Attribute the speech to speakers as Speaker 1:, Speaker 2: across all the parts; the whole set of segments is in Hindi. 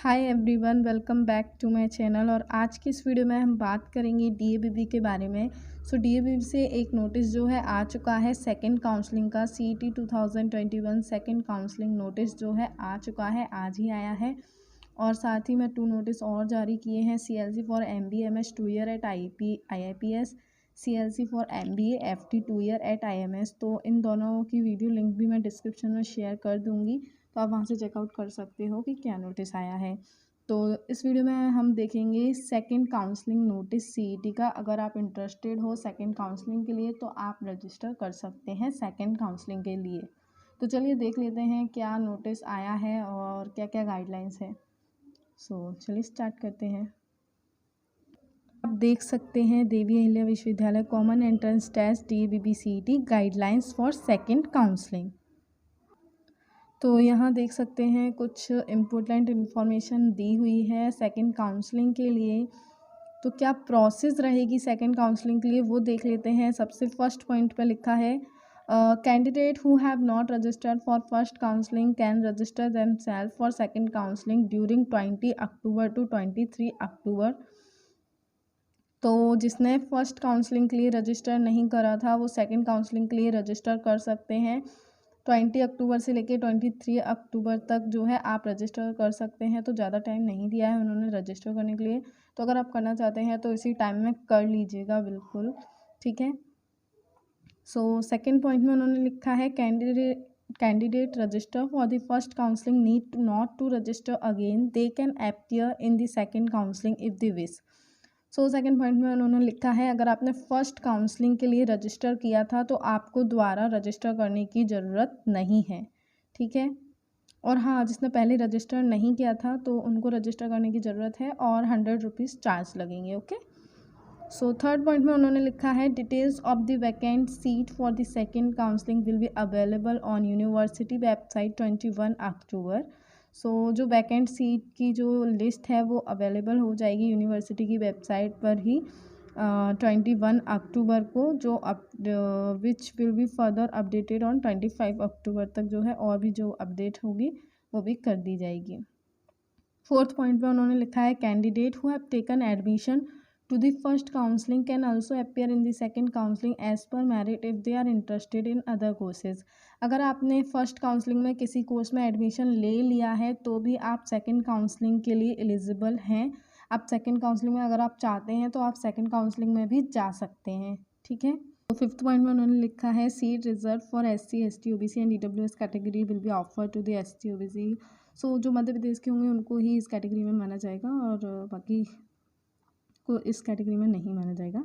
Speaker 1: Hi everyone, welcome back to my channel. और आज की इस वीडियो में हम बात करेंगे डीएबीबी के बारे में। डीएबीबी से एक नोटिस जो है आ चुका है सेकंड काउंसलिंग का। सीईटी 2021 सेकंड काउंसलिंग नोटिस जो है आ चुका है, आज ही आया है। और साथ ही में 2 नोटिस और जारी किए हैं। CLC for MBMS 2 year at IIPS, CLC for MBA FD 2 year at IMS. तो इन दोनों की वीडियो लिंक भी मैं डिस्क्रिप्शन में शेयर कर दूँगी, तो आप वहाँ से चेकआउट कर सकते हो कि क्या नोटिस आया है। तो इस वीडियो में हम देखेंगे सेकंड काउंसलिंग नोटिस सीईटी का। अगर आप इंटरेस्टेड हो सेकंड काउंसलिंग के लिए तो आप रजिस्टर कर सकते हैं सेकंड काउंसलिंग के लिए। तो चलिए देख लेते हैं क्या नोटिस आया है और क्या क्या गाइडलाइंस है। चलिए स्टार्ट करते हैं। आप देख सकते हैं Devi Ahilya Vishwavidyalaya common entrance test DABB CET guidelines for second counselling. तो यहाँ देख सकते हैं कुछ इम्पोर्टेंट इन्फॉर्मेशन दी हुई है सेकंड काउंसलिंग के लिए। तो क्या प्रोसेस रहेगी सेकंड काउंसलिंग के लिए वो देख लेते हैं। सबसे फर्स्ट पॉइंट पे लिखा है candidate who have not registered for first counselling can register themselves for second counselling during 20 October to 23 October. तो जिसने फर्स्ट काउंसलिंग के लिए रजिस्टर नहीं करा था वो सेकंड काउंसलिंग के लिए रजिस्टर कर सकते हैं। 20 अक्टूबर से लेके 23 अक्टूबर तक जो है आप रजिस्टर कर सकते हैं। तो ज़्यादा टाइम नहीं दिया है उन्होंने रजिस्टर करने के लिए। तो अगर आप करना चाहते हैं तो इसी टाइम में कर लीजिएगा, बिल्कुल ठीक है। सेकंड पॉइंट में उन्होंने लिखा है candidate register for the first counselling need not to register again, they can appear in the second counselling if they wish. Second point में उन्होंने लिखा है अगर आपने फर्स्ट काउंसलिंग के लिए रजिस्टर किया था तो आपको दोबारा रजिस्टर करने की ज़रूरत नहीं है, ठीक है। और हाँ, जिसने पहले रजिस्टर नहीं किया था तो उनको रजिस्टर करने की ज़रूरत है और 100 रुपीज़ चार्ज लगेंगे, ओके। थर्ड पॉइंट में उन्होंने लिखा है details of the vacant seat for the second counselling will be available on university website 21 अक्टूबर। जो वैकेंट सीट की जो लिस्ट है वो अवेलेबल हो जाएगी यूनिवर्सिटी की वेबसाइट पर ही 21 अक्टूबर को, जो which will be further updated on 25 अक्टूबर तक जो है और भी जो अपडेट होगी वो भी कर दी जाएगी। फोर्थ पॉइंट पे उन्होंने लिखा है candidate who have taken admission to the first counseling can also appear in the second counseling as per merit if they are interested in other courses। अगर आपने फर्स्ट काउंसलिंग में किसी कोर्स में एडमिशन ले लिया है तो भी आप सेकंड काउंसलिंग के लिए एलिजिबल हैं। आप सेकंड काउंसलिंग में अगर आप चाहते हैं तो आप सेकंड काउंसलिंग में भी जा सकते हैं, ठीक है। फिफ्थ पॉइंट में उन्होंने लिखा है seat reserve for SC ST OBC and EWS category will be offer to the ST OBC। जो मध्य प्रदेश के होंगे उनको ही इस कैटेगरी में माना जाएगा और बाकी को इस कैटेगरी में नहीं माना जाएगा।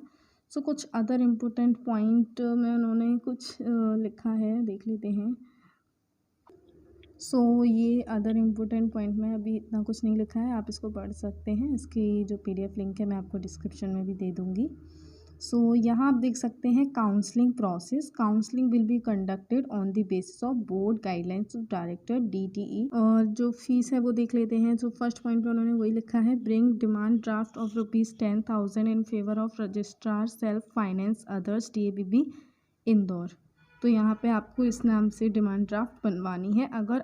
Speaker 1: कुछ अदर इम्पोर्टेंट पॉइंट में उन्होंने कुछ लिखा है, देख लेते हैं। ये अदर इम्पोर्टेंट पॉइंट में अभी इतना कुछ नहीं लिखा है, आप इसको पढ़ सकते हैं। इसकी जो PDF लिंक है मैं आपको डिस्क्रिप्शन में भी दे दूँगी। यहाँ आप देख सकते हैं counselling process. Counselling will be conducted on the basis of board guidelines of director DTE। और जो फीस है वो देख लेते हैं। फर्स्ट पॉइंट पे उन्होंने वही लिखा है bring demand draft of ₹10,000 in favour of registrar self finance others DABB Indore. तो यहाँ पे आपको इस नाम से डिमांड ड्राफ्ट बनवानी है। अगर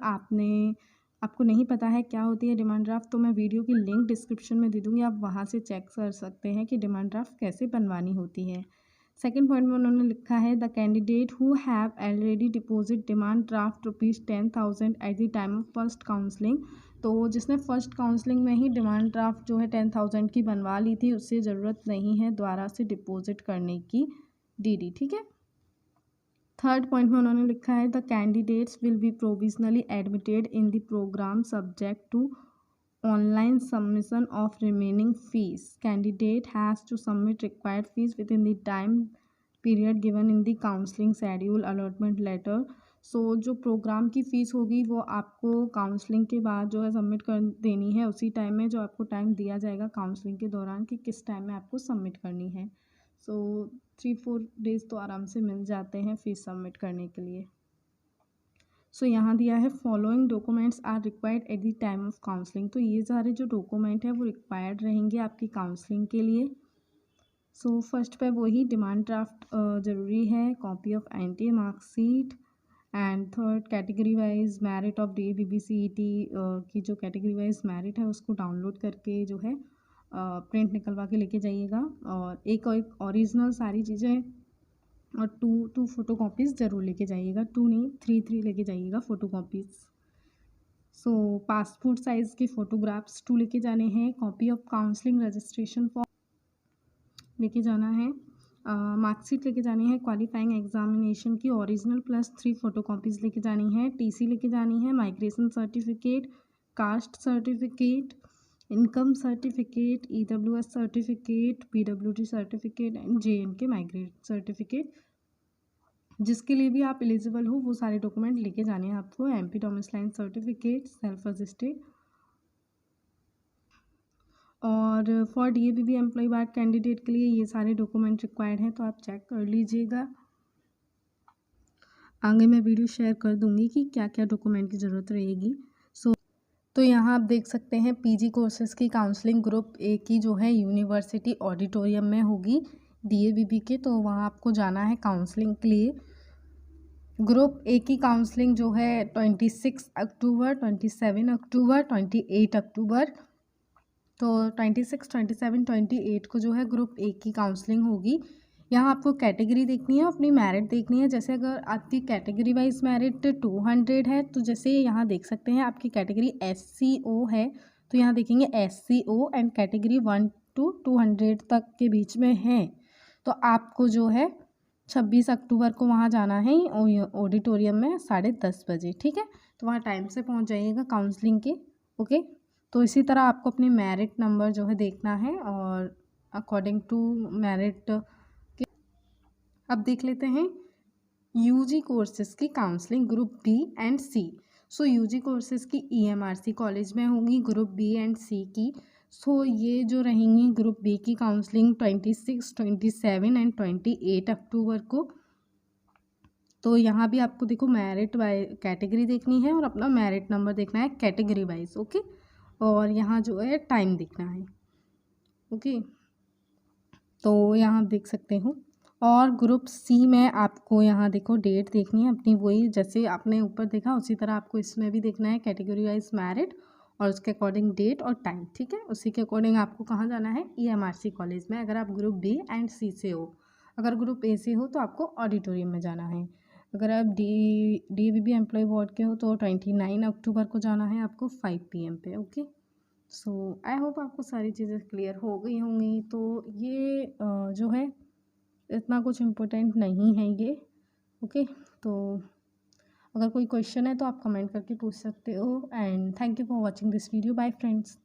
Speaker 1: आपको नहीं पता है क्या होती है डिमांड ड्राफ्ट तो मैं वीडियो की लिंक डिस्क्रिप्शन में दे दूँगी, आप वहाँ से चेक कर सकते हैं कि डिमांड ड्राफ्ट कैसे बनवानी होती है। सेकंड पॉइंट में उन्होंने लिखा है the candidate who have already deposit demand draft ₹10,000 eight the time of first counselling. तो जिसने फर्स्ट काउंसलिंग में ही डिमांड ड्राफ्ट जो है 10,000 की बनवा ली थी उससे ज़रूरत नहीं है दोबारा से डिपॉजिट करने की DD, ठीक है। थर्ड पॉइंट में उन्होंने लिखा है the candidates will be provisionally admitted in the program subject to online submission of remaining fees. Candidate has to submit required fees within the time period given in the counselling schedule allotment letter. जो प्रोग्राम की फ़ीस होगी वो आपको काउंसलिंग के बाद जो है सबमिट कर देनी है उसी टाइम में, जो आपको टाइम दिया जाएगा काउंसलिंग के दौरान कि किस टाइम में आपको सबमिट करनी है। 3-4 डेज़ तो आराम से मिल जाते हैं फ़ीस सबमिट करने के लिए। यहाँ दिया है following documents are required at the time of counselling. तो ये सारे जो डॉक्यूमेंट है वो रिक्वायर्ड रहेंगे आपकी काउंसलिंग के लिए। फर्स्ट पे वही डिमांड ड्राफ्ट ज़रूरी है, copy of NTA marksheet, and third, category wise merit of DABBCET की जो कैटेगरी वाइज मेरिट है उसको डाउनलोड करके जो है प्रिंट निकलवा के लेके जाइएगा, और एक ओरिजिनल सारी चीज़ें, और टू फ़ोटो कॉपीज़ ज़रूर लेके जाइएगा, 2 नहीं 3 लेके जाइएगा फ़ोटो कॉपीज़। सो पासपोर्ट साइज़ के फ़ोटोग्राफ्स 2 लेके जाने हैं, copy of counselling registration form लेके जाना है, मार्कशीट लेके जानी है, क्वालिफाइंग एग्जामिनेशन की ओरिजिनल प्लस 3 फ़ोटो कॉपीज़ लेके जानी है, TC लेके जानी है, migration certificate, caste certificate, income certificate, EWS certificate, PWD certificate and JNK migrate certificate. जिसके लिए भी आप एलिजिबल हो वो सारे डॉक्यूमेंट लेके जाने हैं आपको, MP domicile certificate, self attested. और फॉर DABB एम्प्लॉय बार कैंडिडेट के लिए ये सारे डॉक्यूमेंट रिक्वायर्ड हैं, तो आप चेक कर लीजिएगा। आगे मैं वीडियो शेयर कर दूंगी कि क्या क्या डॉक्यूमेंट की ज़रूरत रहेगी। तो यहाँ आप देख सकते हैं PG कोर्सेज़ की काउंसलिंग ग्रुप A की जो है यूनिवर्सिटी ऑडिटोरियम में होगी DABB के, तो वहाँ आपको जाना है काउंसलिंग के लिए। ग्रुप A की काउंसलिंग जो है 26 अक्टूबर, 27 अक्टूबर, 28 अक्टूबर, तो 26, 27, 28 को जो है ग्रुप A की काउंसलिंग होगी। यहाँ आपको कैटेगरी देखनी है, अपनी मेरिट देखनी है। जैसे अगर आपकी कैटेगरी वाइज मेरिट 200 है, तो जैसे यहाँ देख सकते हैं आपकी कैटेगरी SCO है, तो यहाँ देखेंगे SCO एंड कैटेगरी 1 to 200 तक के बीच में है, तो आपको जो है 26 अक्टूबर को वहाँ जाना है ऑडिटोरियम में 10:30 बजे, ठीक है। तो वहाँ टाइम से पहुँच जाइएगा काउंसलिंग के, ओके। तो इसी तरह आपको अपनी मेरिट नंबर जो है देखना है, और अकॉर्डिंग टू मेरिट के अब देख लेते हैं UG कोर्सेज़ की counselling group B and C। So UG courses की EMRC कॉलेज में होंगी, ग्रुप B एंड C की। सो ये जो रहेंगी ग्रुप B की काउंसलिंग 26, 27 एंड 28 अक्टूबर को। तो यहाँ भी आपको देखो मेरिट वाई कैटेगरी देखनी है और अपना मेरिट नंबर देखना है कैटेगरी वाइज, ओके। और यहाँ जो है टाइम देखना है, ओके। तो यहाँ आप देख सकते हो। और ग्रुप C में आपको यहाँ देखो डेट देखनी है अपनी, वही जैसे आपने ऊपर देखा उसी तरह आपको इसमें भी देखना है कैटेगरी वाइज मेरिट और उसके अकॉर्डिंग डेट और टाइम, ठीक है। उसी के अकॉर्डिंग आपको कहाँ जाना है, EMRC कॉलेज में, अगर आप ग्रुप B एंड C से हो। अगर ग्रुप A से हो तो आपको ऑडिटोरियम में जाना है। अगर आप DABB एम्प्लॉय बोर्ड के हो तो 29 अक्टूबर को जाना है आपको 5 PM पे, ओके। सो आई होप आपको सारी चीज़ें क्लियर हो गई होंगी। तो ये जो है इतना कुछ इम्पोर्टेंट नहीं है ये, ओके। तो अगर कोई क्वेश्चन है तो आप कमेंट करके पूछ सकते हो। And thank you for watching this video, bye friends.